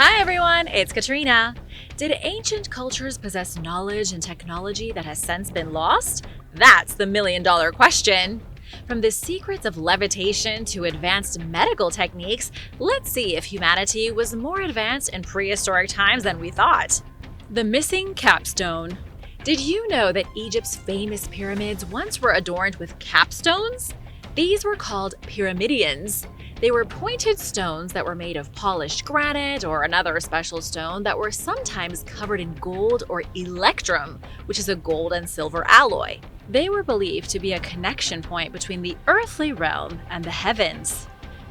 Hi everyone, it's Katrina. Did ancient cultures possess knowledge and technology that has since been lost? That's the million-dollar question. From the secrets of levitation to advanced medical techniques, let's see if humanity was more advanced in prehistoric times than we thought. The Missing Capstone. Did you know that Egypt's famous pyramids once were adorned with capstones? These were called pyramidions. They were pointed stones that were made of polished granite or another special stone that were sometimes covered in gold or electrum, which is a gold and silver alloy. They were believed to be a connection point between the earthly realm and the heavens.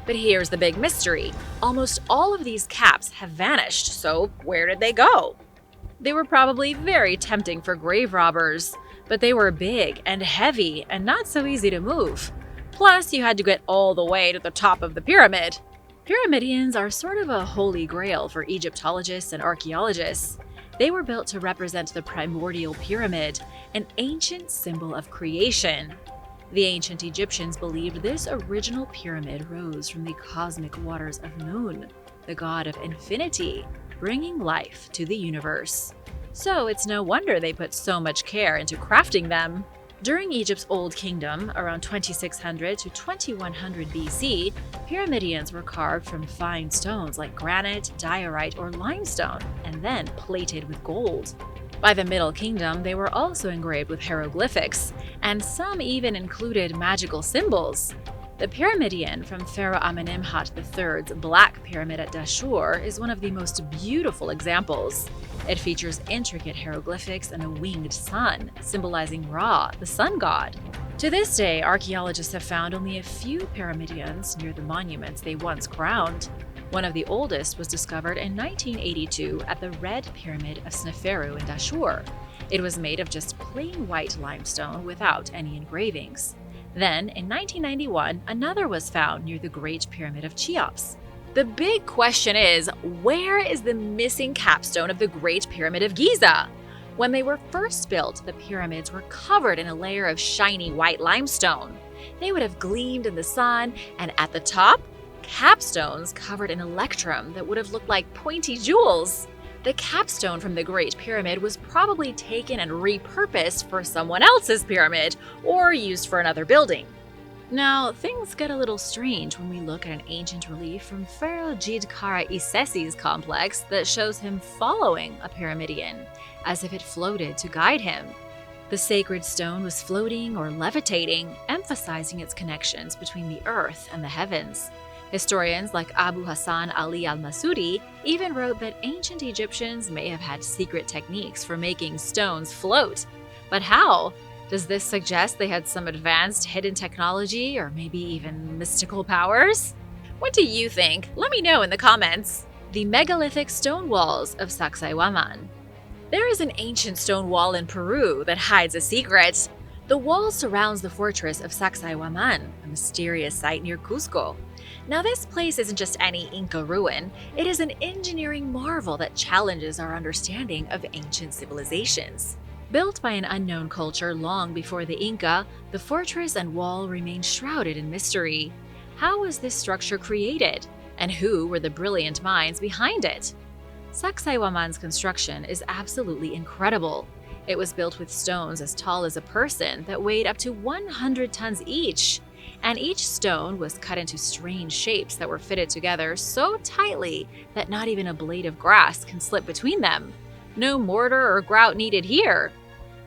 But here's the big mystery. Almost all of these caps have vanished, so where did they go? They were probably very tempting for grave robbers, but they were big and heavy and not so easy to move. Plus, you had to get all the way to the top of the pyramid. Pyramidions are sort of a holy grail for Egyptologists and archaeologists. They were built to represent the primordial pyramid, an ancient symbol of creation. The ancient Egyptians believed this original pyramid rose from the cosmic waters of Noon, the god of infinity, bringing life to the universe. So it's no wonder they put so much care into crafting them. During Egypt's Old Kingdom, around 2600 to 2100 BC, pyramidions were carved from fine stones like granite, diorite, or limestone, and then plated with gold. By the Middle Kingdom, they were also engraved with hieroglyphics, and some even included magical symbols. The pyramidion from Pharaoh Amenemhat III's Black Pyramid at Dashur is one of the most beautiful examples. It features intricate hieroglyphics and a winged sun, symbolizing Ra, the sun god. To this day, archaeologists have found only a few pyramidions near the monuments they once crowned. One of the oldest was discovered in 1982 at the Red Pyramid of Sneferu in Dashur. It was made of just plain white limestone without any engravings. Then, in 1991, another was found near the Great Pyramid of Cheops. The big question is, where is the missing capstone of the Great Pyramid of Giza? When they were first built, the pyramids were covered in a layer of shiny white limestone. They would have gleamed in the sun, and at the top, capstones covered in electrum that would have looked like pointy jewels. The capstone from the Great Pyramid was probably taken and repurposed for someone else's pyramid, or used for another building. Now, things get a little strange when we look at an ancient relief from Pharaoh Djedkara Isesi's complex that shows him following a pyramidion, as if it floated to guide him. The sacred stone was floating or levitating, emphasizing its connections between the earth and the heavens. Historians like Abu Hassan Ali al-Masudi even wrote that ancient Egyptians may have had secret techniques for making stones float. But how? Does this suggest they had some advanced hidden technology or maybe even mystical powers? What do you think? Let me know in the comments. The megalithic stone walls of Sakaiman. There is an ancient stone wall in Peru that hides a secret. The wall surrounds the fortress of Sakaiman, a mysterious site near Cusco. Now, this place isn't just any Inca ruin, it is an engineering marvel that challenges our understanding of ancient civilizations. Built by an unknown culture long before the Inca, the fortress and wall remain shrouded in mystery. How was this structure created? And who were the brilliant minds behind it? Sakaiman's construction is absolutely incredible. It was built with stones as tall as a person that weighed up to 100 tons each. And each stone was cut into strange shapes that were fitted together so tightly that not even a blade of grass can slip between them. No mortar or grout needed here.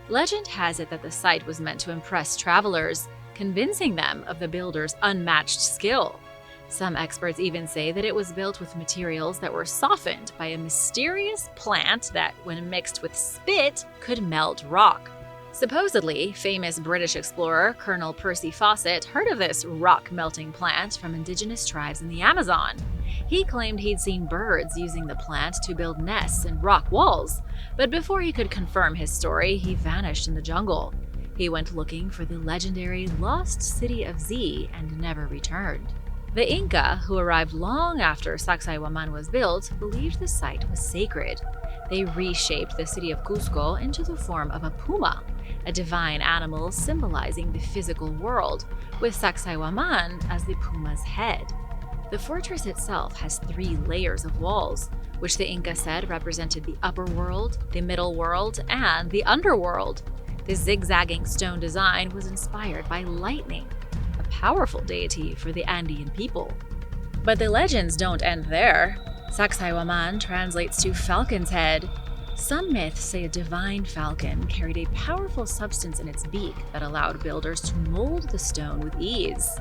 Legend has it that the site was meant to impress travelers, convincing them of the builder's unmatched skill. Some experts even say that it was built with materials that were softened by a mysterious plant that, when mixed with spit, could melt rock. Supposedly, famous British explorer Colonel Percy Fawcett heard of this rock-melting plant from indigenous tribes in the Amazon. He claimed he'd seen birds using the plant to build nests in rock walls, but before he could confirm his story, he vanished in the jungle. He went looking for the legendary lost city of Z and never returned. The Inca, who arrived long after Sakaiman was built, believed the site was sacred. They reshaped the city of Cusco into the form of a puma, a divine animal symbolizing the physical world, with Sakaiman as the puma's head. The fortress itself has 3 layers of walls, which the Inca said represented the upper world, the middle world, and the underworld. The zigzagging stone design was inspired by lightning, a powerful deity for the Andean people. But the legends don't end there. Sakaiman translates to falcon's head. Some myths say a divine falcon carried a powerful substance in its beak that allowed builders to mold the stone with ease.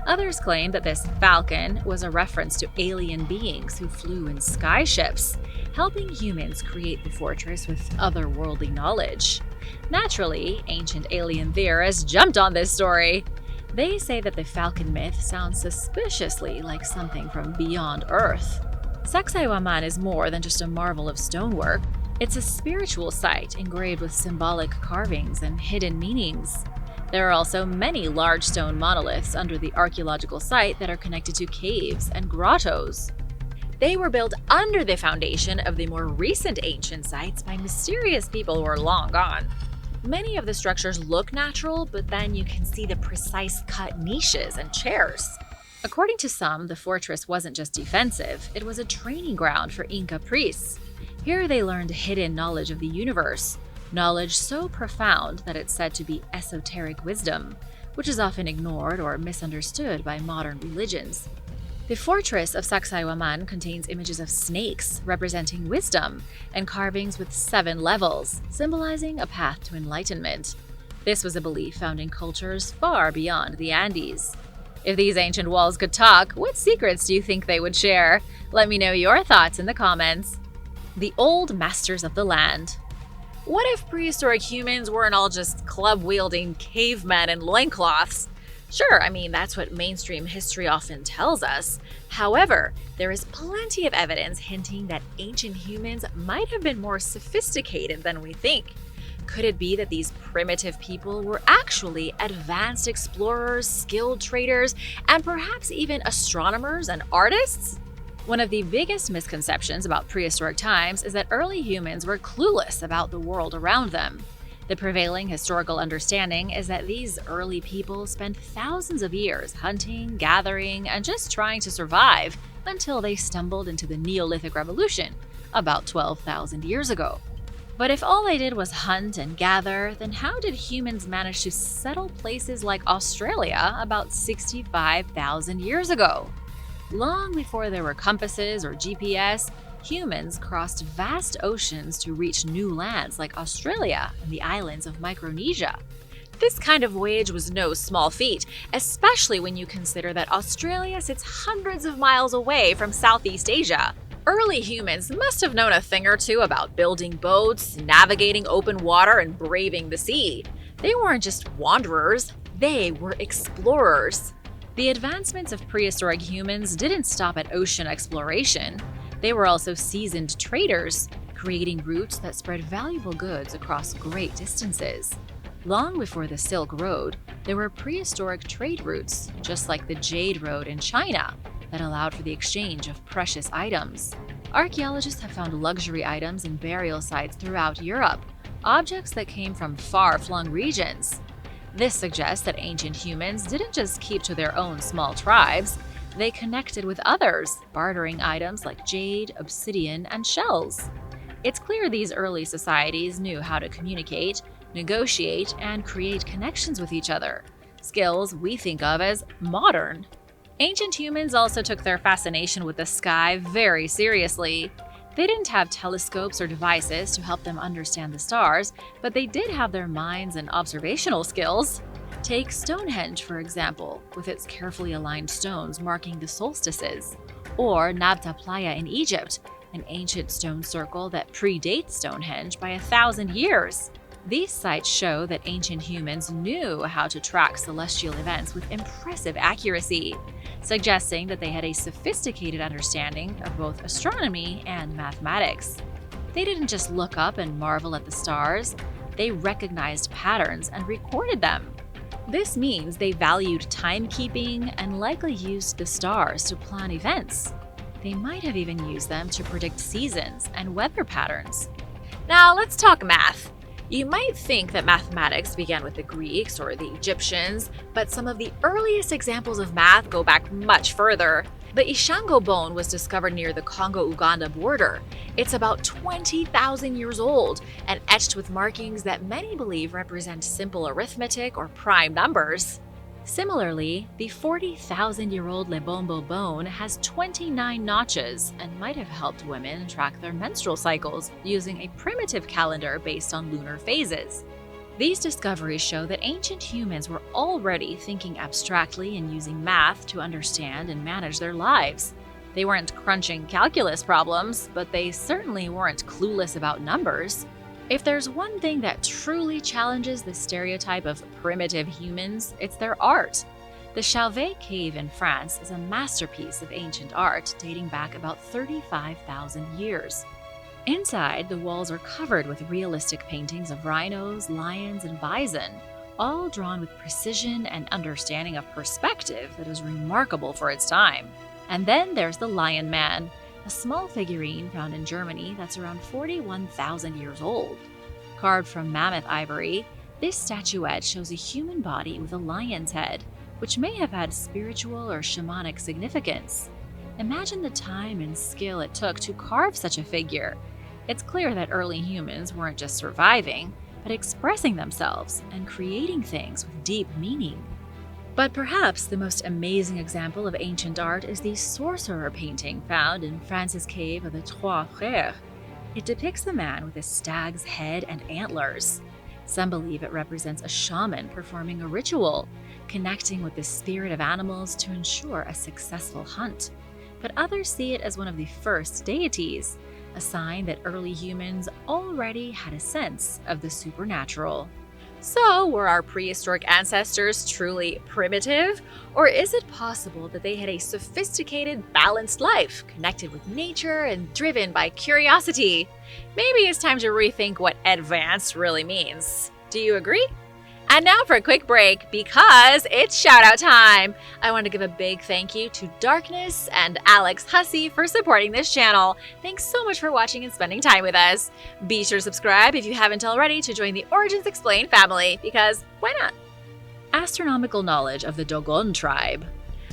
Others claim that this falcon was a reference to alien beings who flew in skyships, helping humans create the fortress with otherworldly knowledge. Naturally, ancient alien theorists jumped on this story. They say that the falcon myth sounds suspiciously like something from beyond Earth. Sakaiman is more than just a marvel of stonework. It's a spiritual site engraved with symbolic carvings and hidden meanings. There are also many large stone monoliths under the archaeological site that are connected to caves and grottos. They were built under the foundation of the more recent ancient sites by mysterious people who are long gone. Many of the structures look natural, but then you can see the precise cut niches and chairs. According to some, the fortress wasn't just defensive, it was a training ground for Inca priests. Here they learned hidden knowledge of the universe, knowledge so profound that it's said to be esoteric wisdom, which is often ignored or misunderstood by modern religions. The fortress of Sakaiman contains images of snakes representing wisdom and carvings with 7 levels, symbolizing a path to enlightenment. This was a belief found in cultures far beyond the Andes. If these ancient walls could talk, what secrets do you think they would share? Let me know your thoughts in the comments. The old masters of the land. What if prehistoric humans weren't all just club-wielding cavemen in loincloths? Sure, that's what mainstream history often tells us. However, there is plenty of evidence hinting that ancient humans might have been more sophisticated than we think. Could it be that these primitive people were actually advanced explorers, skilled traders, and perhaps even astronomers and artists? One of the biggest misconceptions about prehistoric times is that early humans were clueless about the world around them. The prevailing historical understanding is that these early people spent thousands of years hunting, gathering, and just trying to survive until they stumbled into the Neolithic Revolution about 12,000 years ago. But if all they did was hunt and gather, then how did humans manage to settle places like Australia about 65,000 years ago? Long before there were compasses or GPS, humans crossed vast oceans to reach new lands like Australia and the islands of Micronesia. This kind of voyage was no small feat, especially when you consider that Australia sits hundreds of miles away from Southeast Asia. Early humans must have known a thing or two about building boats, navigating open water, and braving the sea. They weren't just wanderers, they were explorers. The advancements of prehistoric humans didn't stop at ocean exploration. They were also seasoned traders, creating routes that spread valuable goods across great distances. Long before the Silk Road, there were prehistoric trade routes, just like the Jade Road in China, that allowed for the exchange of precious items. Archaeologists have found luxury items in burial sites throughout Europe, objects that came from far-flung regions. This suggests that ancient humans didn't just keep to their own small tribes, they connected with others, bartering items like jade, obsidian, and shells. It's clear these early societies knew how to communicate, negotiate, and create connections with each other, skills we think of as modern. Ancient humans also took their fascination with the sky very seriously. They didn't have telescopes or devices to help them understand the stars, but they did have their minds and observational skills. Take Stonehenge, for example, with its carefully aligned stones marking the solstices, or Nabta Playa in Egypt, an ancient stone circle that predates Stonehenge by 1,000 years. These sites show that ancient humans knew how to track celestial events with impressive accuracy, suggesting that they had a sophisticated understanding of both astronomy and mathematics. They didn't just look up and marvel at the stars, they recognized patterns and recorded them. This means they valued timekeeping and likely used the stars to plan events. They might have even used them to predict seasons and weather patterns. Now let's talk math. You might think that mathematics began with the Greeks or the Egyptians, but some of the earliest examples of math go back much further. The Ishango bone was discovered near the Congo-Uganda border. It's about 20,000 years old and etched with markings that many believe represent simple arithmetic or prime numbers. Similarly, the 40,000-year-old Lebombo bone has 29 notches and might have helped women track their menstrual cycles using a primitive calendar based on lunar phases. These discoveries show that ancient humans were already thinking abstractly and using math to understand and manage their lives. They weren't crunching calculus problems, but they certainly weren't clueless about numbers. If there's one thing that truly challenges the stereotype of primitive humans, it's their art. The Chauvet Cave in France is a masterpiece of ancient art dating back about 35,000 years. Inside, the walls are covered with realistic paintings of rhinos, lions, and bison, all drawn with precision and understanding of perspective that is remarkable for its time. And then there's the Lion Man, a small figurine found in Germany that's around 41,000 years old. Carved from mammoth ivory, this statuette shows a human body with a lion's head, which may have had spiritual or shamanic significance. Imagine the time and skill it took to carve such a figure. It's clear that early humans weren't just surviving, but expressing themselves and creating things with deep meaning. But perhaps the most amazing example of ancient art is the sorcerer painting found in France's cave of the Trois Frères. It depicts a man with a stag's head and antlers. Some believe it represents a shaman performing a ritual, connecting with the spirit of animals to ensure a successful hunt. But others see it as one of the first deities, a sign that early humans already had a sense of the supernatural. So, were our prehistoric ancestors truly primitive? Or is it possible that they had a sophisticated, balanced life, connected with nature and driven by curiosity? Maybe it's time to rethink what advanced really means. Do you agree? And now for a quick break, because it's shout-out time! I want to give a big thank you to Darkness and Alex Hussey for supporting this channel. Thanks so much for watching and spending time with us. Be sure to subscribe if you haven't already to join the Origins Explained family, because why not? Astronomical knowledge of the Doon Tribe.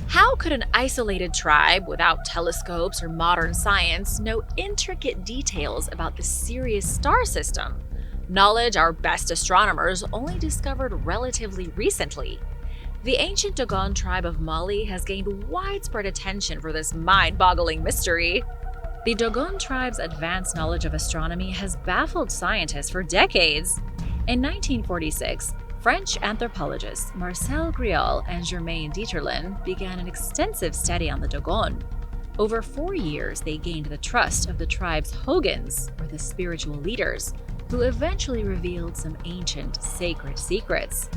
How could an isolated tribe without telescopes or modern science know intricate details about the Sirius star system? Knowledge our best astronomers only discovered relatively recently. The ancient Doon tribe of Mali has gained widespread attention for this mind-boggling mystery. The Doon tribe's advanced knowledge of astronomy has baffled scientists for decades. In 1946, French anthropologists Marcel Griaule and Germain Dieterlen began an extensive study on the Dogon. Over 4 years, they gained the trust of the tribe's Hogans, or the spiritual leaders, who eventually revealed some ancient sacred secrets.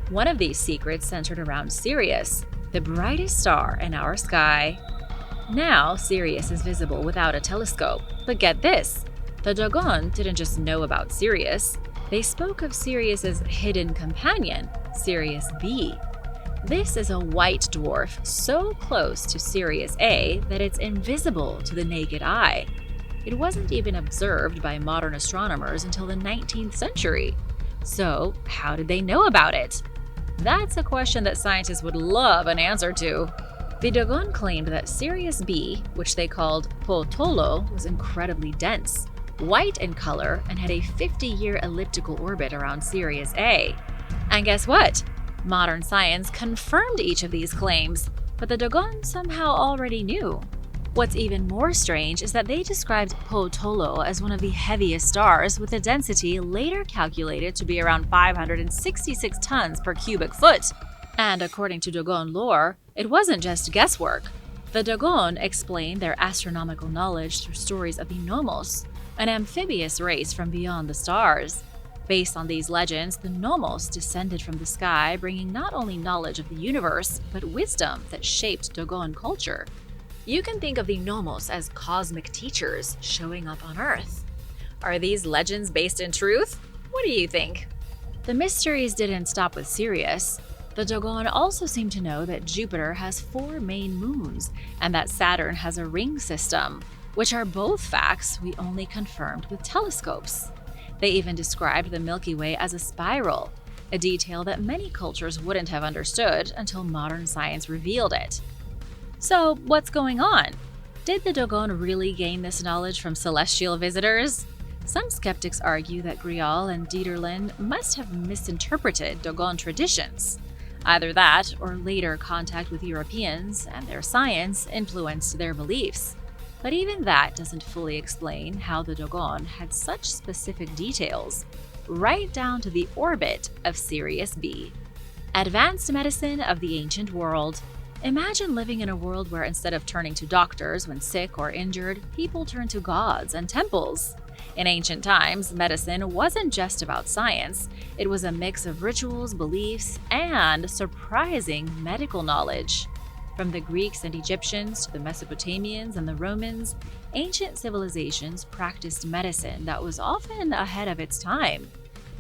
One of these secrets centered around Sirius, the brightest star in our sky. Now, Sirius is visible without a telescope, but get this, the Dogon didn't just know about Sirius, they spoke of Sirius's hidden companion, Sirius B. This is a white dwarf so close to Sirius A that it's invisible to the naked eye. It wasn't even observed by modern astronomers until the 19th century. So, how did they know about it? That's a question that scientists would love an answer to. The Dogon claimed that Sirius B, which they called Potolo, was incredibly dense, white in color, and had a 50-year elliptical orbit around Sirius A. And guess what? Modern science confirmed each of these claims, but the Dogon somehow already knew. What's even more strange is that they described Potolo as one of the heaviest stars, with a density later calculated to be around 566 tons per cubic foot. And according to Dogon lore, it wasn't just guesswork. The Dogon explained their astronomical knowledge through stories of the Nomos, an amphibious race from beyond the stars. Based on these legends, the Nomos descended from the sky, bringing not only knowledge of the universe, but wisdom that shaped Dogon culture. You can think of the Nomos as cosmic teachers showing up on Earth. Are these legends based in truth? What do you think? The mysteries didn't stop with Sirius. The Dogon also seem to know that Jupiter has 4 main moons and that Saturn has a ring system, which are both facts we only confirmed with telescopes. They even described the Milky Way as a spiral, a detail that many cultures wouldn't have understood until modern science revealed it. So, what's going on? Did the Dogon really gain this knowledge from celestial visitors? Some skeptics argue that Grial and Dieterlen must have misinterpreted Dogon traditions. Either that, or later contact with Europeans and their science influenced their beliefs. But even that doesn't fully explain how the Dogon had such specific details, right down to the orbit of Sirius B. Advanced medicine of the ancient world. Imagine living in a world where instead of turning to doctors when sick or injured, people turn to gods and temples. In ancient times, medicine wasn't just about science. It was a mix of rituals, beliefs, and surprising medical knowledge. From the Greeks and Egyptians to the Mesopotamians and the Romans, ancient civilizations practiced medicine that was often ahead of its time.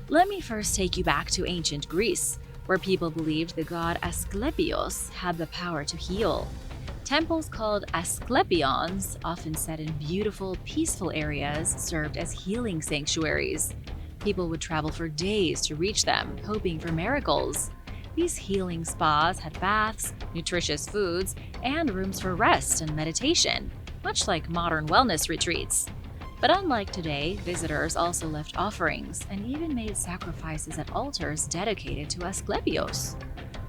Let me first take you back to ancient Greece, where people believed the god Asclepios had the power to heal. Temples called Asclepions, often set in beautiful, peaceful areas, served as healing sanctuaries. People would travel for days to reach them, hoping for miracles. These healing spas had baths, nutritious foods, and rooms for rest and meditation, much like modern wellness retreats. But unlike today, visitors also left offerings and even made sacrifices at altars dedicated to Asclepios.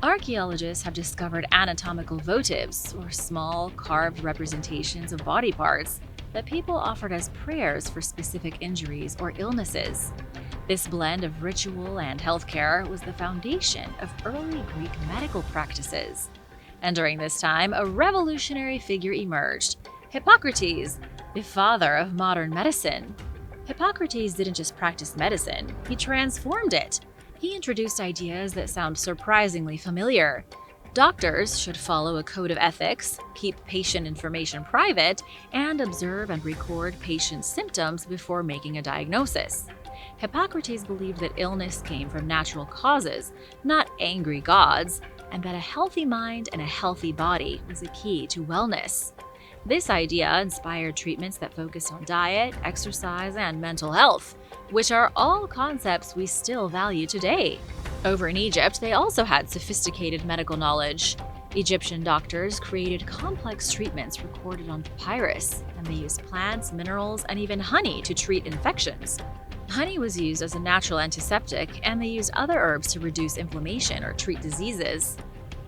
Archaeologists have discovered anatomical votives, or small, carved representations of body parts, that people offered as prayers for specific injuries or illnesses. This blend of ritual and healthcare was the foundation of early Greek medical practices. And during this time, a revolutionary figure emerged, Hippocrates, the father of modern medicine. Hippocrates didn't just practice medicine, he transformed it. He introduced ideas that sound surprisingly familiar. Doctors should follow a code of ethics, keep patient information private, and observe and record patients' symptoms before making a diagnosis. Hippocrates believed that illness came from natural causes, not angry gods, and that a healthy mind and a healthy body was a key to wellness. This idea inspired treatments that focused on diet, exercise, and mental health, which are all concepts we still value today. Over in Egypt, they also had sophisticated medical knowledge. Egyptian doctors created complex treatments recorded on papyrus, and they used plants, minerals, and even honey to treat infections. Honey was used as a natural antiseptic, and they used other herbs to reduce inflammation or treat diseases.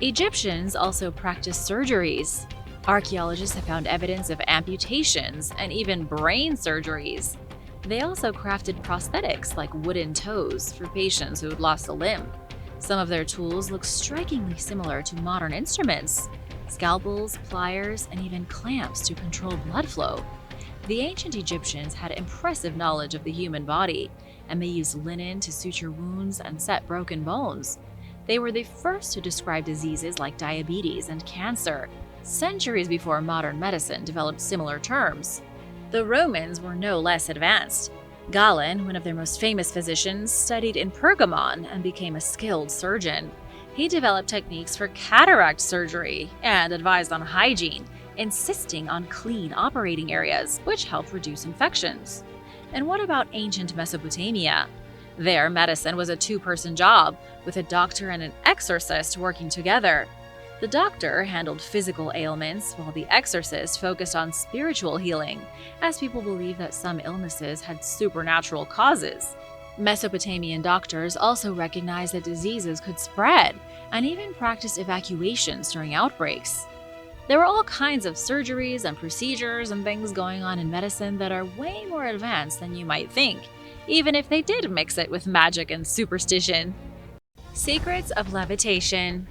Egyptians also practiced surgeries. Archaeologists have found evidence of amputations and even brain surgeries. They also crafted prosthetics like wooden toes for patients who had lost a limb. Some of their tools look strikingly similar to modern instruments: scalpels, pliers, and even clamps to control blood flow. The ancient Egyptians had impressive knowledge of the human body, and they used linen to suture wounds and set broken bones. They were the first to describe diseases like diabetes and cancer, centuries before modern medicine developed similar terms. The Romans were no less advanced. Galen, one of their most famous physicians, studied in Pergamon and became a skilled surgeon. He developed techniques for cataract surgery and advised on hygiene, insisting on clean operating areas, which helped reduce infections. And what about ancient Mesopotamia? There, medicine was a two-person job, with a doctor and an exorcist working together. The doctor handled physical ailments, while the exorcist focused on spiritual healing, as people believed that some illnesses had supernatural causes. Mesopotamian doctors also recognized that diseases could spread, and even practiced evacuations during outbreaks. There were all kinds of surgeries and procedures and things going on in medicine that are way more advanced than you might think, even if they did mix it with magic and superstition. Secrets of levitation.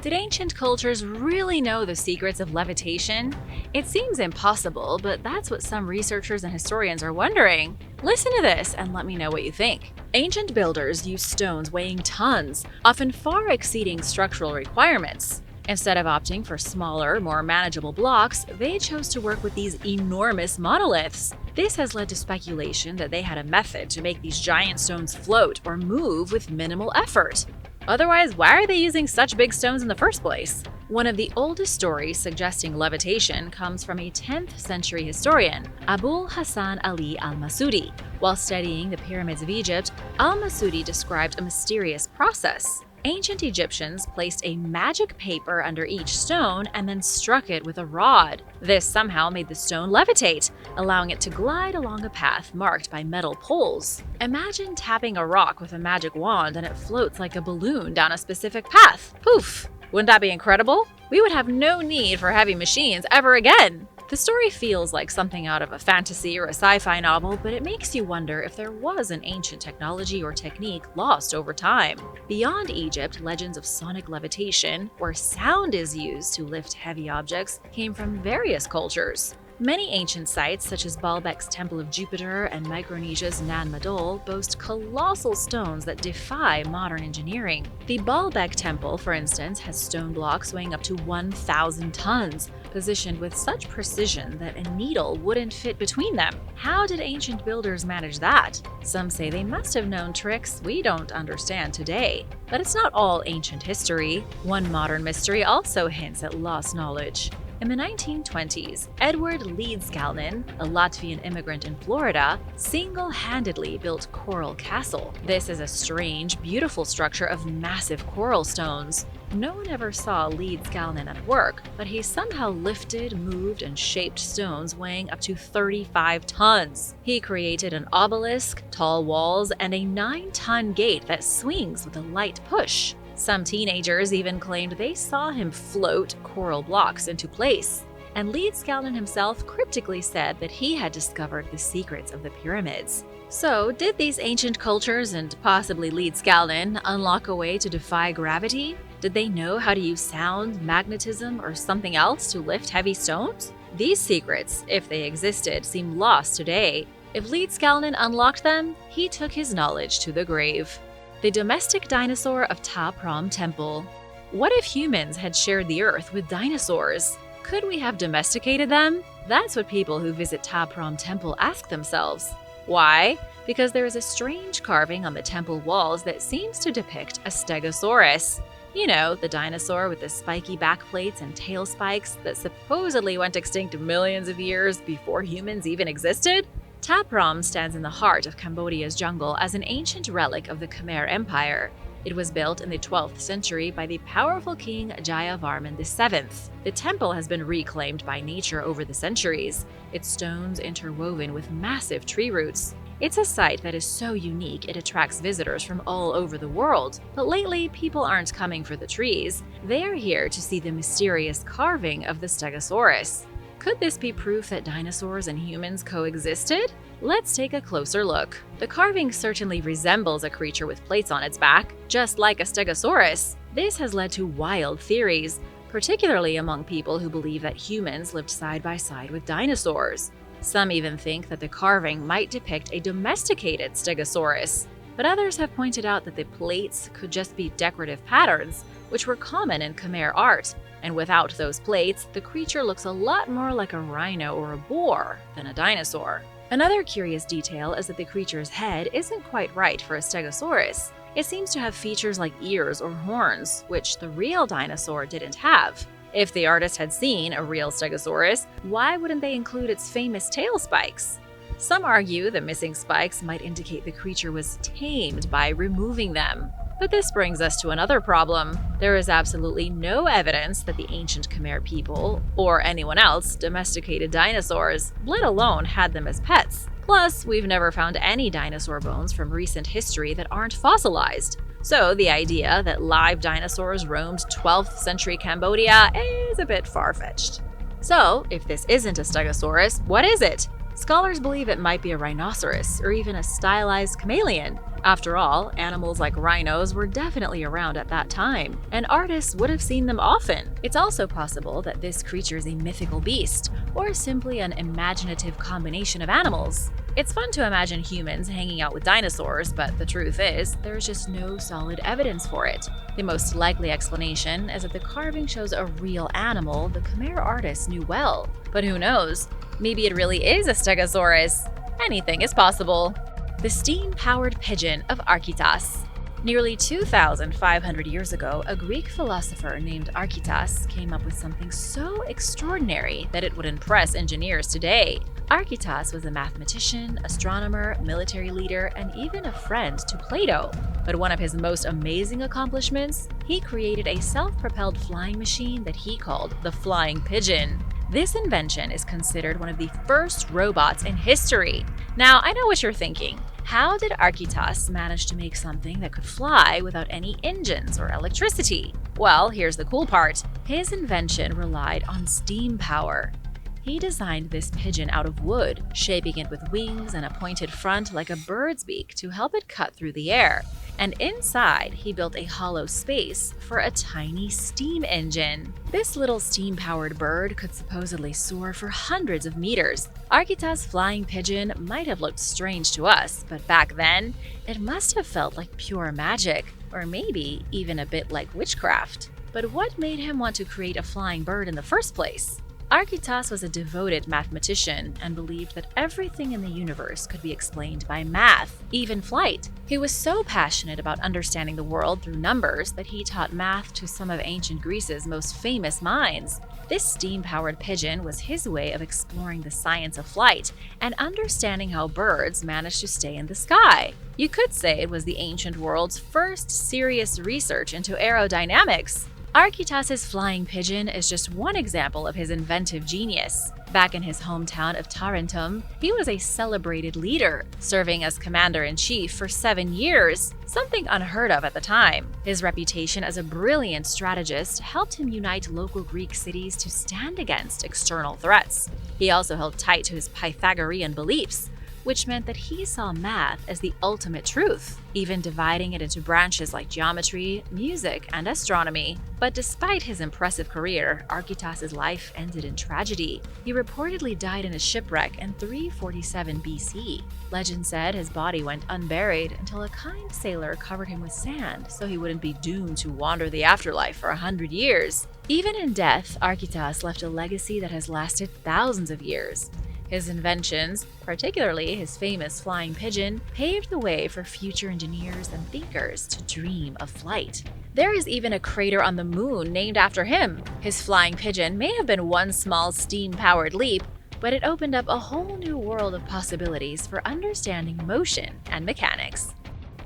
Did ancient cultures really know the secrets of levitation? It seems impossible, but that's what some researchers and historians are wondering. Listen to this and let me know what you think. Ancient builders used stones weighing tons, often far exceeding structural requirements. Instead of opting for smaller, more manageable blocks, they chose to work with these enormous monoliths. This has led to speculation that they had a method to make these giant stones float or move with minimal effort. Otherwise, why are they using such big stones in the first place? One of the oldest stories suggesting levitation comes from a 10th century historian, Abul Hassan Ali al-Masudi. While studying the pyramids of Egypt, al-Masudi described a mysterious process. Ancient Egyptians placed a magic paper under each stone and then struck it with a rod. This somehow made the stone levitate, allowing it to glide along a path marked by metal poles. Imagine tapping a rock with a magic wand and it floats like a balloon down a specific path. Poof! Wouldn't that be incredible? We would have no need for heavy machines ever again. The story feels like something out of a fantasy or a sci-fi novel, but it makes you wonder if there was an ancient technology or technique lost over time. Beyond Egypt, legends of sonic levitation, where sound is used to lift heavy objects, came from various cultures. Many ancient sites, such as Baalbek's Temple of Jupiter and Micronesia's Nan Madol, boast colossal stones that defy modern engineering. The Baalbek Temple, for instance, has stone blocks weighing up to 1,000 tons, positioned with such precision that a needle wouldn't fit between them. How did ancient builders manage that? Some say they must have known tricks we don't understand today. But it's not all ancient history. One modern mystery also hints at lost knowledge. In the 1920s, Edward Leedskalnin, a Latvian immigrant in Florida, single-handedly built Coral Castle. This is a strange, beautiful structure of massive coral stones. No one ever saw Leedskalnin at work, but he somehow lifted, moved, and shaped stones weighing up to 35 tons. He created an obelisk, tall walls, and a 9-ton gate that swings with a light push. Some teenagers even claimed they saw him float coral blocks into place. And Leedskalnin himself cryptically said that he had discovered the secrets of the pyramids. So, did these ancient cultures and possibly Leedskalnin unlock a way to defy gravity? Did they know how to use sound, magnetism, or something else to lift heavy stones? These secrets, if they existed, seem lost today. If Leedskalnin unlocked them, he took his knowledge to the grave. The domestic dinosaur of Taprom Temple. What if humans had shared the earth with dinosaurs? Could we have domesticated them? That's what people who visit Taprom Temple ask themselves. Why? Because there is a strange carving on the temple walls that seems to depict a Stegosaurus. You know, the dinosaur with the spiky backplates and tail spikes that supposedly went extinct millions of years before humans even existed? Taprom stands in the heart of Cambodia's jungle as an ancient relic of the Khmer Empire. It was built in the 12th century by the powerful king Jayavarman VII. The temple has been reclaimed by nature over the centuries, its stones interwoven with massive tree roots. It's a site that is so unique it attracts visitors from all over the world. But lately, people aren't coming for the trees. They are here to see the mysterious carving of the Stegosaurus. Could this be proof that dinosaurs and humans coexisted? Let's take a closer look. The carving certainly resembles a creature with plates on its back, just like a Stegosaurus. This has led to wild theories, particularly among people who believe that humans lived side by side with dinosaurs. Some even think that the carving might depict a domesticated Stegosaurus. But others have pointed out that the plates could just be decorative patterns, which were common in Khmer art. And without those plates, the creature looks a lot more like a rhino or a boar than a dinosaur. Another curious detail is that the creature's head isn't quite right for a Stegosaurus. It seems to have features like ears or horns, which the real dinosaur didn't have. If the artist had seen a real Stegosaurus, why wouldn't they include its famous tail spikes? Some argue the missing spikes might indicate the creature was tamed by removing them. But this brings us to another problem. There is absolutely no evidence that the ancient Khmer people, or anyone else, domesticated dinosaurs, let alone had them as pets. Plus, we've never found any dinosaur bones from recent history that aren't fossilized. So the idea that live dinosaurs roamed 12th century Cambodia is a bit far-fetched. So, if this isn't a Stegosaurus, what is it? Scholars believe it might be a rhinoceros, or even a stylized chameleon. After all, animals like rhinos were definitely around at that time, and artists would have seen them often. It's also possible that this creature is a mythical beast, or simply an imaginative combination of animals. It's fun to imagine humans hanging out with dinosaurs, but the truth is, there's just no solid evidence for it. The most likely explanation is that the carving shows a real animal the Khmer artists knew well. But who knows? Maybe it really is a Stegosaurus. Anything is possible. The steam-powered pigeon of Architas. Nearly 2,500 years ago, a Greek philosopher named Archytas came up with something so extraordinary that it would impress engineers today. Archytas was a mathematician, astronomer, military leader, and even a friend to Plato. But one of his most amazing accomplishments, he created a self-propelled flying machine that he called the flying pigeon. This invention is considered one of the first robots in history. Now, I know what you're thinking. How did Archytas manage to make something that could fly without any engines or electricity? Well, here's the cool part. His invention relied on steam power. He designed this pigeon out of wood, shaping it with wings and a pointed front like a bird's beak to help it cut through the air. And inside, he built a hollow space for a tiny steam engine. This little steam-powered bird could supposedly soar for hundreds of meters. Archytas' flying pigeon might have looked strange to us, but back then, it must have felt like pure magic, or maybe even a bit like witchcraft. But what made him want to create a flying bird in the first place? Archytas was a devoted mathematician and believed that everything in the universe could be explained by math, even flight. He was so passionate about understanding the world through numbers that he taught math to some of ancient Greece's most famous minds. This steam-powered pigeon was his way of exploring the science of flight and understanding how birds managed to stay in the sky. You could say it was the ancient world's first serious research into aerodynamics. Archytas' flying pigeon is just one example of his inventive genius. Back in his hometown of Tarentum, he was a celebrated leader, serving as commander-in-chief for 7 years, something unheard of at the time. His reputation as a brilliant strategist helped him unite local Greek cities to stand against external threats. He also held tight to his Pythagorean beliefs, which meant that he saw math as the ultimate truth, even dividing it into branches like geometry, music, and astronomy. But despite his impressive career, Archytas' life ended in tragedy. He reportedly died in a shipwreck in 347 BC. Legend said his body went unburied until a kind sailor covered him with sand so he wouldn't be doomed to wander the afterlife for 100 years. Even in death, Archytas left a legacy that has lasted thousands of years. His inventions, particularly his famous flying pigeon, paved the way for future engineers and thinkers to dream of flight. There is even a crater on the moon named after him. His flying pigeon may have been one small steam-powered leap, but it opened up a whole new world of possibilities for understanding motion and mechanics.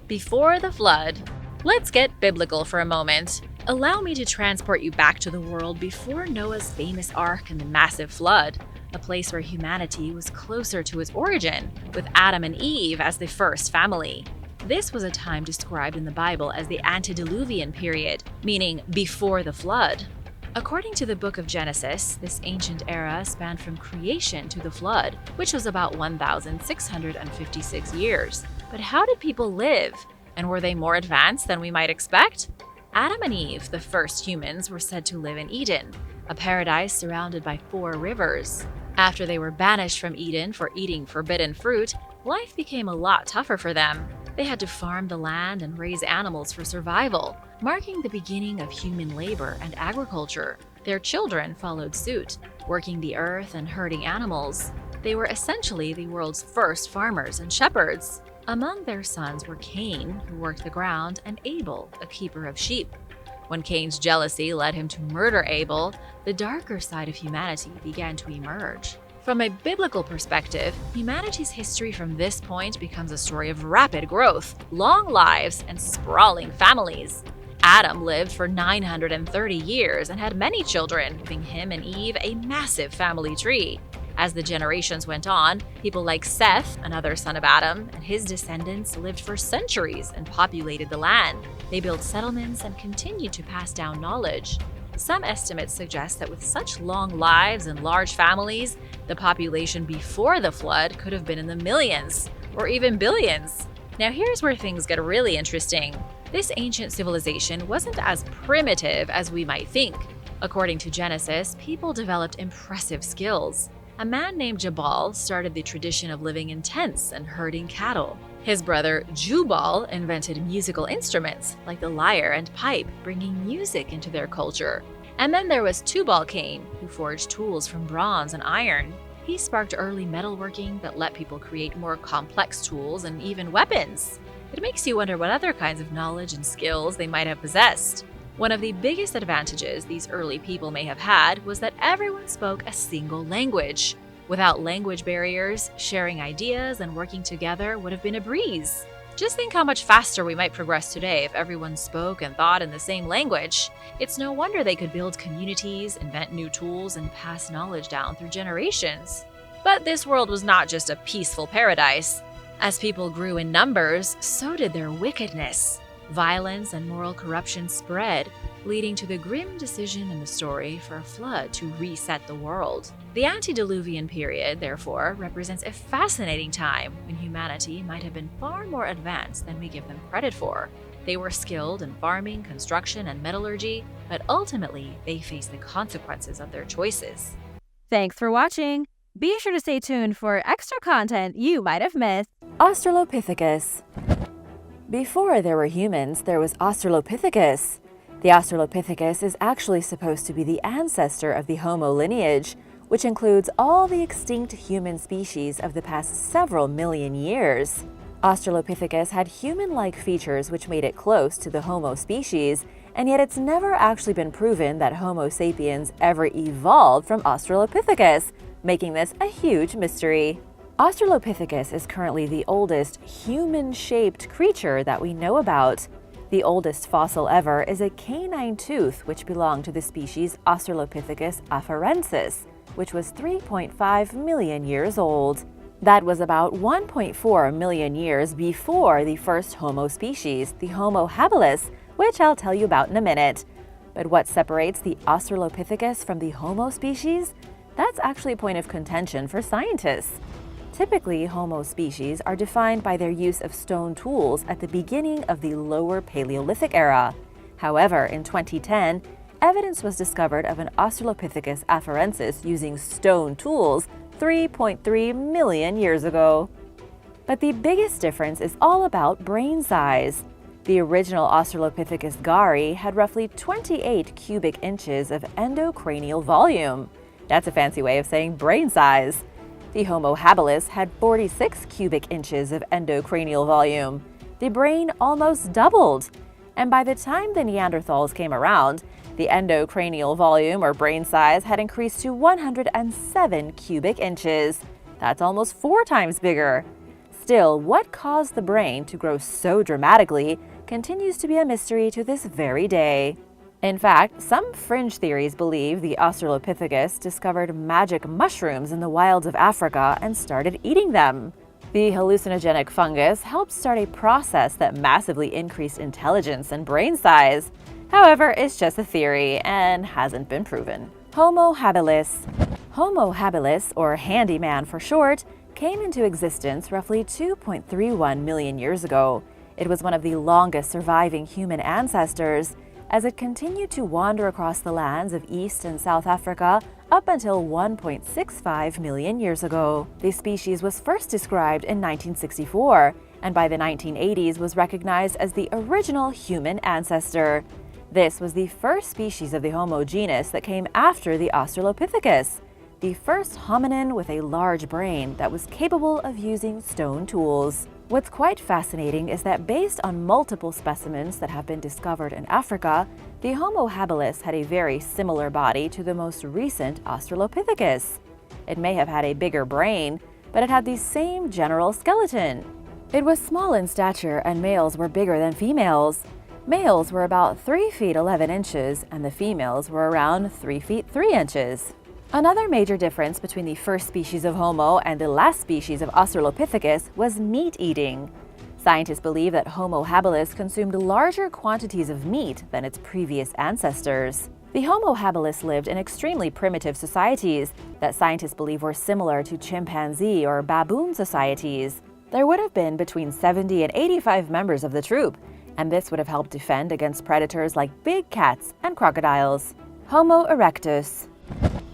Before the flood. Let's get biblical for a moment. Allow me to transport you back to the world before Noah's famous ark and the massive flood. A place where humanity was closer to its origin, with Adam and Eve as the first family. This was a time described in the Bible as the antediluvian period, meaning before the flood. According to the book of Genesis, this ancient era spanned from creation to the flood, which was about 1,656 years. But how did people live? And were they more advanced than we might expect? Adam and Eve, the first humans, were said to live in Eden, a paradise surrounded by 4 rivers. After they were banished from Eden for eating forbidden fruit, life became a lot tougher for them. They had to farm the land and raise animals for survival, marking the beginning of human labor and agriculture. Their children followed suit, working the earth and herding animals. They were essentially the world's first farmers and shepherds. Among their sons were Cain, who worked the ground, and Abel, a keeper of sheep. When Cain's jealousy led him to murder Abel, the darker side of humanity began to emerge. From a biblical perspective, humanity's history from this point becomes a story of rapid growth, long lives, and sprawling families. Adam lived for 930 years and had many children, giving him and Eve a massive family tree. As the generations went on, people like Seth, another son of Adam, and his descendants lived for centuries and populated the land. They built settlements and continued to pass down knowledge. Some estimates suggest that with such long lives and large families, the population before the flood could have been in the millions, or even billions. Now here's where things get really interesting. This ancient civilization wasn't as primitive as we might think. According to Genesis, people developed impressive skills. A man named Jabal started the tradition of living in tents and herding cattle. His brother Jubal invented musical instruments like the lyre and pipe, bringing music into their culture. And then there was Tubal-Cain, who forged tools from bronze and iron. He sparked early metalworking that let people create more complex tools and even weapons. It makes you wonder what other kinds of knowledge and skills they might have possessed. One of the biggest advantages these early people may have had was that everyone spoke a single language. Without language barriers, sharing ideas and working together would have been a breeze. Just think how much faster we might progress today if everyone spoke and thought in the same language. It's no wonder they could build communities, invent new tools, and pass knowledge down through generations. But this world was not just a peaceful paradise. As people grew in numbers, so did their wickedness. Violence and moral corruption spread, leading to the grim decision in the story for a flood to reset the world. The antediluvian period, therefore, represents a fascinating time when humanity might have been far more advanced than we give them credit for. They were skilled in farming, construction, and metallurgy, but ultimately they faced the consequences of their choices. Thanks for watching! Be sure to stay tuned for extra content you might have missed. Australopithecus. Before there were humans, there was Australopithecus. The Australopithecus is actually supposed to be the ancestor of the Homo lineage, which includes all the extinct human species of the past several million years. Australopithecus had human-like features which made it close to the Homo species, and yet it's never actually been proven that Homo sapiens ever evolved from Australopithecus, making this a huge mystery. Australopithecus is currently the oldest human-shaped creature that we know about. The oldest fossil ever is a canine tooth which belonged to the species Australopithecus afarensis, which was 3.5 million years old. That was about 1.4 million years before the first Homo species, the Homo habilis, which I'll tell you about in a minute. But what separates the Australopithecus from the Homo species? That's actually a point of contention for scientists. Typically, Homo species are defined by their use of stone tools at the beginning of the Lower Paleolithic era. However, in 2010, evidence was discovered of an Australopithecus afarensis using stone tools 3.3 million years ago. But the biggest difference is all about brain size. The original Australopithecus gari had roughly 28 cubic inches of endocranial volume. That's a fancy way of saying brain size. The Homo habilis had 46 cubic inches of endocranial volume. The brain almost doubled. And by the time the Neanderthals came around, the endocranial volume or brain size had increased to 107 cubic inches. That's almost 4 times bigger. Still, what caused the brain to grow so dramatically continues to be a mystery to this very day. In fact, some fringe theories believe the Australopithecus discovered magic mushrooms in the wilds of Africa and started eating them. The hallucinogenic fungus helped start a process that massively increased intelligence and brain size. However, it's just a theory and hasn't been proven. Homo habilis. Homo habilis, or handyman for short, came into existence roughly 2.31 million years ago. It was one of the longest surviving human ancestors, as it continued to wander across the lands of East and South Africa up until 1.65 million years ago. The species was first described in 1964, and by the 1980s was recognized as the original human ancestor. This was the first species of the Homo genus that came after the Australopithecus, the first hominin with a large brain that was capable of using stone tools. What's quite fascinating is that based on multiple specimens that have been discovered in Africa, the Homo habilis had a very similar body to the most recent Australopithecus. It may have had a bigger brain, but it had the same general skeleton. It was small in stature and males were bigger than females. Males were about 3 feet 11 inches and the females were around 3 feet 3 inches. Another major difference between the first species of Homo and the last species of Australopithecus was meat eating. Scientists believe that Homo habilis consumed larger quantities of meat than its previous ancestors. The Homo habilis lived in extremely primitive societies that scientists believe were similar to chimpanzee or baboon societies. There would have been between 70 and 85 members of the troop, and this would have helped defend against predators like big cats and crocodiles. Homo erectus.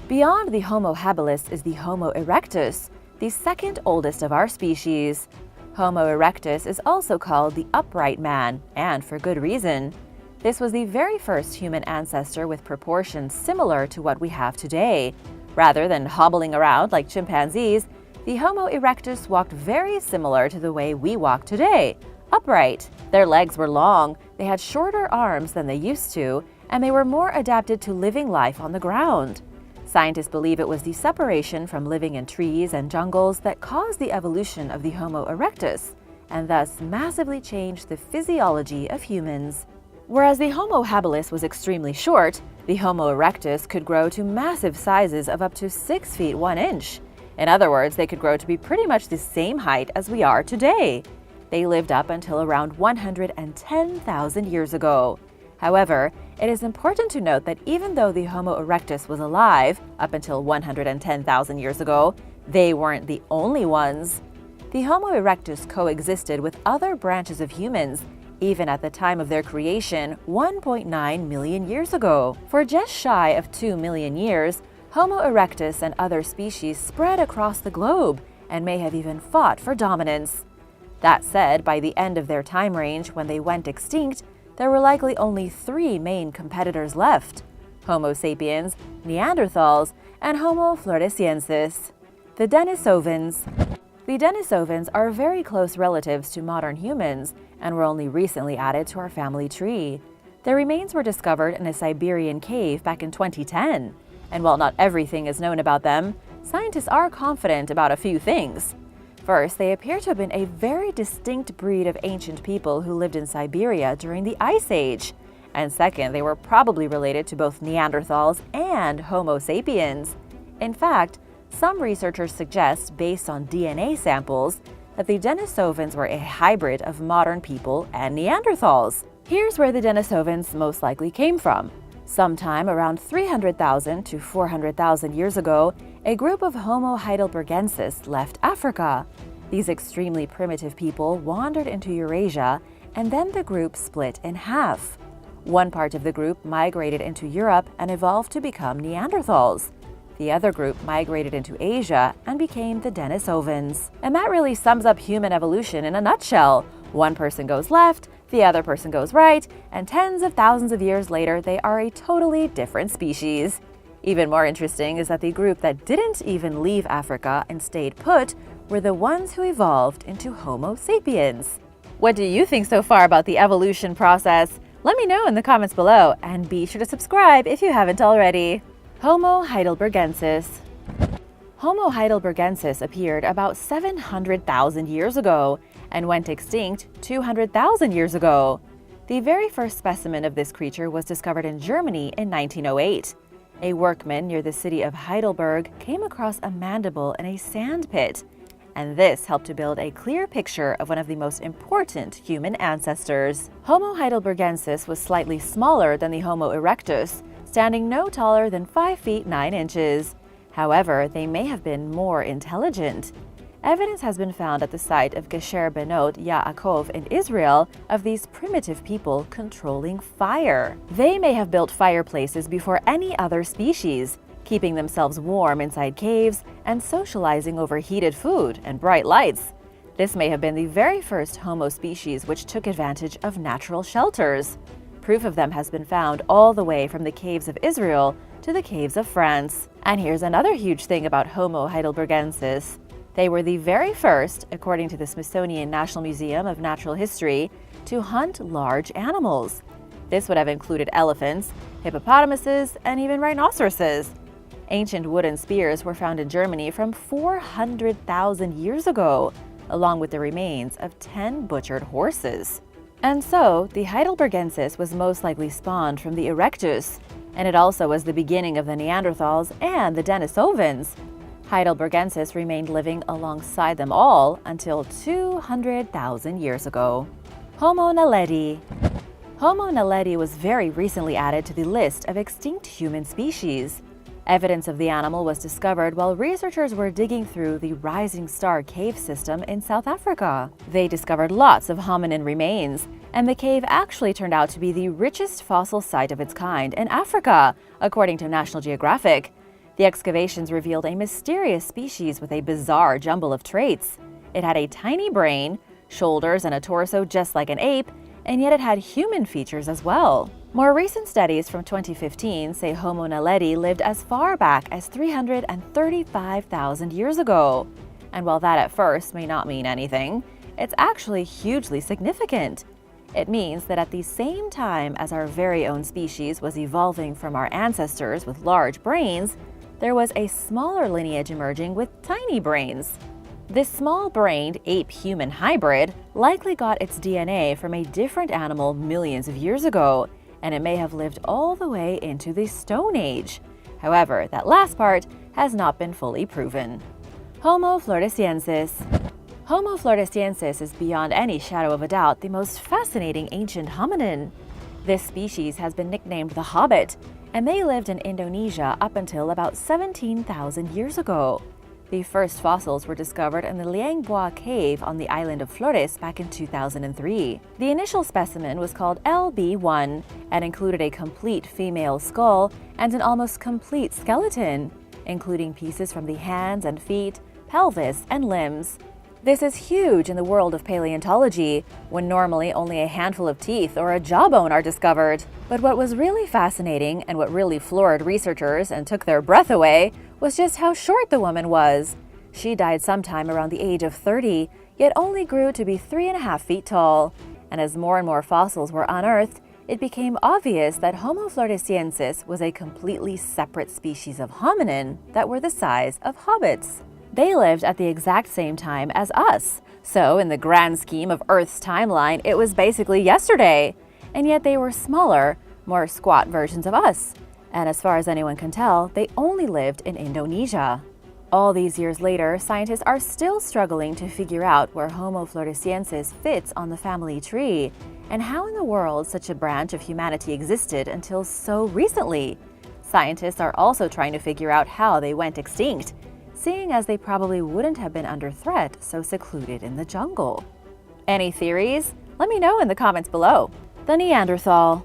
Beyond the Homo habilis is the Homo erectus, the second oldest of our species. Homo erectus is also called the upright man, and for good reason. This was the very first human ancestor with proportions similar to what we have today. Rather than hobbling around like chimpanzees, the Homo erectus walked very similar to the way we walk today, upright. Their legs were long, they had shorter arms than they used to, and they were more adapted to living life on the ground. Scientists believe it was the separation from living in trees and jungles that caused the evolution of the Homo erectus, and thus massively changed the physiology of humans. Whereas the Homo habilis was extremely short, the Homo erectus could grow to massive sizes of up to 6 feet 1 inch. In other words, they could grow to be pretty much the same height as we are today. They lived up until around 110,000 years ago. However, it is important to note that even though the Homo erectus was alive up until 110,000 years ago, they weren't the only ones. The Homo erectus coexisted with other branches of humans, even at the time of their creation 1.9 million years ago. For just shy of 2 million years, Homo erectus and other species spread across the globe and may have even fought for dominance. That said, by the end of their time range, when they went extinct, there were likely only 3 main competitors left: Homo sapiens, Neanderthals, and Homo floresiensis. The Denisovans. The Denisovans are very close relatives to modern humans and were only recently added to our family tree. Their remains were discovered in a Siberian cave back in 2010. And while not everything is known about them, scientists are confident about a few things. First, they appear to have been a very distinct breed of ancient people who lived in Siberia during the Ice Age. And second, they were probably related to both Neanderthals and Homo sapiens. In fact, some researchers suggest, based on DNA samples, that the Denisovans were a hybrid of modern people and Neanderthals. Here's where the Denisovans most likely came from. Sometime around 300,000 to 400,000 years ago, a group of Homo Heidelbergensis left Africa. These extremely primitive people wandered into Eurasia, and then the group split in half. One part of the group migrated into Europe and evolved to become Neanderthals. The other group migrated into Asia and became the Denisovans. And that really sums up human evolution in a nutshell. One person goes left, the other person goes right, and tens of thousands of years later, they are a totally different species. Even more interesting is that the group that didn't even leave Africa and stayed put were the ones who evolved into Homo sapiens. What do you think so far about the evolution process? Let me know in the comments below, and be sure to subscribe if you haven't already. Homo Heidelbergensis. Homo Heidelbergensis appeared about 700,000 years ago and went extinct 200,000 years ago. The very first specimen of this creature was discovered in Germany in 1908. A workman near the city of Heidelberg came across a mandible in a sand pit, and this helped to build a clear picture of one of the most important human ancestors. Homo Heidelbergensis was slightly smaller than the Homo erectus, standing no taller than 5 feet 9 inches. However, they may have been more intelligent. Evidence has been found at the site of Gesher Benot Yaakov in Israel of these primitive people controlling fire. They may have built fireplaces before any other species, keeping themselves warm inside caves and socializing over heated food and bright lights. This may have been the very first Homo species which took advantage of natural shelters. Proof of them has been found all the way from the caves of Israel to the caves of France. And here's another huge thing about Homo heidelbergensis. They were the very first, according to the Smithsonian National Museum of Natural History, to hunt large animals. This would have included elephants, hippopotamuses, and even rhinoceroses. Ancient wooden spears were found in Germany from 400,000 years ago, along with the remains of 10 butchered horses. And so, the Heidelbergensis was most likely spawned from the erectus, and it also was the beginning of the Neanderthals and the Denisovans. Heidelbergensis remained living alongside them all until 200,000 years ago. Homo naledi. Homo naledi was very recently added to the list of extinct human species. Evidence of the animal was discovered while researchers were digging through the Rising Star cave system in South Africa. They discovered lots of hominin remains, and the cave actually turned out to be the richest fossil site of its kind in Africa, according to National Geographic. The excavations revealed a mysterious species with a bizarre jumble of traits. It had a tiny brain, shoulders, and a torso just like an ape, and yet it had human features as well. More recent studies from 2015 say Homo naledi lived as far back as 335,000 years ago. And while that at first may not mean anything, It's actually hugely significant. It means that at the same time as our very own species was evolving from our ancestors with large brains, there was a smaller lineage emerging with tiny brains. This small-brained ape-human hybrid likely got its DNA from a different animal millions of years ago, and it may have lived all the way into the Stone Age. However, that last part has not been fully proven. Homo floresiensis. Homo floresiensis is beyond any shadow of a doubt the most fascinating ancient hominin. This species has been nicknamed the Hobbit, and they lived in Indonesia up until about 17,000 years ago. The first fossils were discovered in the Liangbua cave on the island of Flores back in 2003. The initial specimen was called LB1 and included a complete female skull and an almost complete skeleton, including pieces from the hands and feet, pelvis, and limbs. This is huge in the world of paleontology, when normally only a handful of teeth or a jawbone are discovered. But what was really fascinating and what really floored researchers and took their breath away was just how short the woman was. She died sometime around the age of 30, yet only grew to be 3.5 feet tall. And as more and more fossils were unearthed, it became obvious that Homo floresiensis was a completely separate species of hominin that were the size of hobbits. They lived at the exact same time as us, so in the grand scheme of Earth's timeline, it was basically yesterday. And yet they were smaller, more squat versions of us. And as far as anyone can tell, they only lived in Indonesia. All these years later, scientists are still struggling to figure out where Homo floresiensis fits on the family tree, and how in the world such a branch of humanity existed until so recently. Scientists are also trying to figure out how they went extinct, seeing as they probably wouldn't have been under threat so secluded in the jungle. Any theories? Let me know in the comments below. The Neanderthal.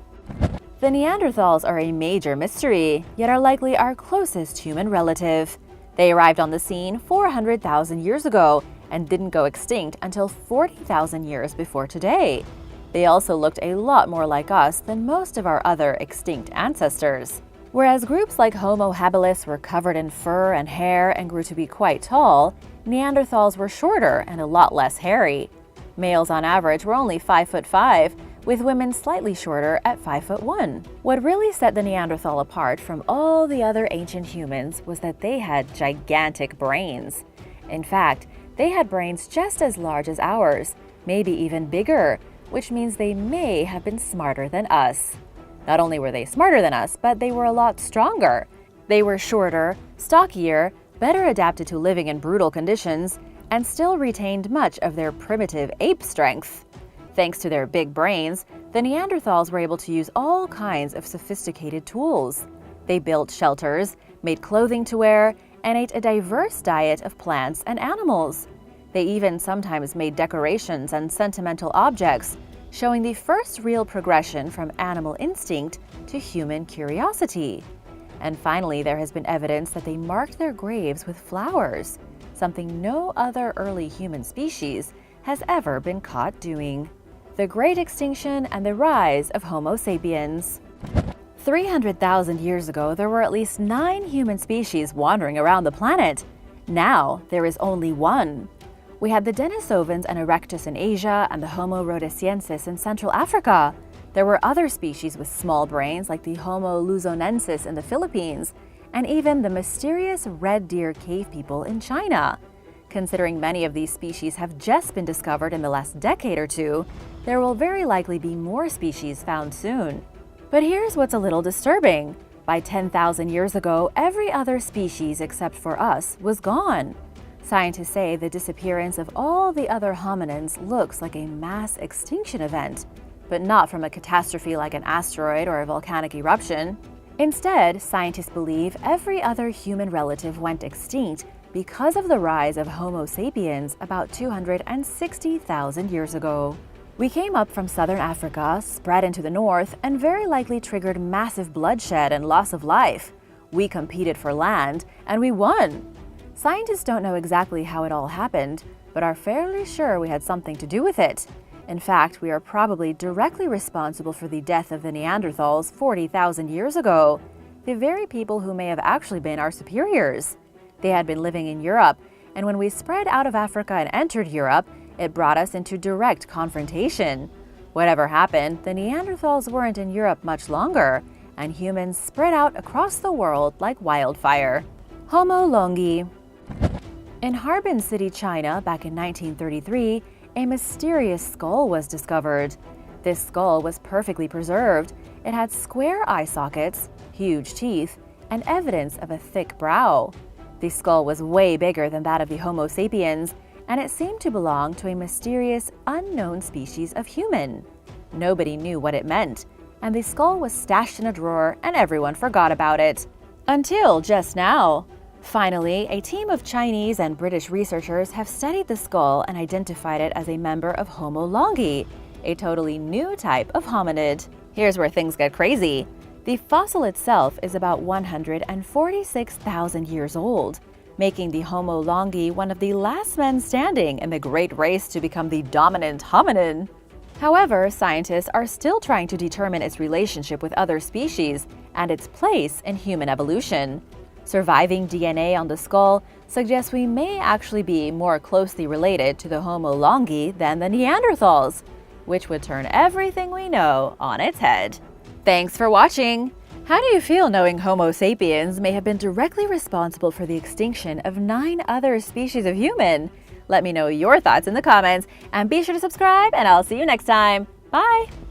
The Neanderthals are a major mystery, yet are likely our closest human relative. They arrived on the scene 400,000 years ago and didn't go extinct until 40,000 years before today. They also looked a lot more like us than most of our other extinct ancestors. Whereas groups like Homo habilis were covered in fur and hair and grew to be quite tall, Neanderthals were shorter and a lot less hairy. Males on average were only 5'5", with women slightly shorter at 5'1". What really set the Neanderthal apart from all the other ancient humans was that they had gigantic brains. In fact, they had brains just as large as ours, maybe even bigger, which means they may have been smarter than us. Not only were they smarter than us, but they were a lot stronger. They were shorter, stockier, better adapted to living in brutal conditions, and still retained much of their primitive ape strength. Thanks to their big brains, the Neanderthals were able to use all kinds of sophisticated tools. They built shelters, made clothing to wear, and ate a diverse diet of plants and animals. They even sometimes made decorations and sentimental objects, showing the first real progression from animal instinct to human curiosity. And finally, there has been evidence that they marked their graves with flowers, something no other early human species has ever been caught doing. The Great Extinction and the Rise of Homo sapiens. 300,000 years ago, there were at least 9 human species wandering around the planet. Now, there is only one. We had the Denisovans and erectus in Asia and the Homo rhodesiensis in Central Africa. There were other species with small brains like the Homo luzonensis in the Philippines, and even the mysterious red deer cave people in China. Considering many of these species have just been discovered in the last decade or two, there will very likely be more species found soon. But here's what's a little disturbing. By 10,000 years ago, every other species except for us was gone. Scientists say the disappearance of all the other hominins looks like a mass extinction event, but not from a catastrophe like an asteroid or a volcanic eruption. Instead, scientists believe every other human relative went extinct because of the rise of Homo sapiens about 260,000 years ago. We came up from southern Africa, spread into the north, and very likely triggered massive bloodshed and loss of life. We competed for land, and we won. Scientists don't know exactly how it all happened, but are fairly sure we had something to do with it. In fact, we are probably directly responsible for the death of the Neanderthals 40,000 years ago, the very people who may have actually been our superiors. They had been living in Europe, and when we spread out of Africa and entered Europe, It brought us into direct confrontation. Whatever happened, the Neanderthals weren't in Europe much longer, and humans spread out across the world like wildfire. Homo Longi. In Harbin City, China, back in 1933, a mysterious skull was discovered. This skull was perfectly preserved. It had square eye sockets, huge teeth, and evidence of a thick brow. The skull was way bigger than that of the Homo sapiens, and it seemed to belong to a mysterious, unknown species of human. Nobody knew what it meant, and the skull was stashed in a drawer and everyone forgot about it. Until just now. Finally, a team of Chinese and British researchers have studied the skull and identified it as a member of Homo Longi, a totally new type of hominid. Here's where things get crazy. The fossil itself is about 146,000 years old, making the Homo Longi one of the last men standing in the great race to become the dominant hominin. However, scientists are still trying to determine its relationship with other species and its place in human evolution. Surviving DNA on the skull suggests we may actually be more closely related to the Homo Longi than the Neanderthals, which would turn everything we know on its head. Thanks for watching! How do you feel knowing Homo sapiens may have been directly responsible for the extinction of 9 other species of human? Let me know your thoughts in the comments, and be sure to subscribe, and I'll see you next time. Bye!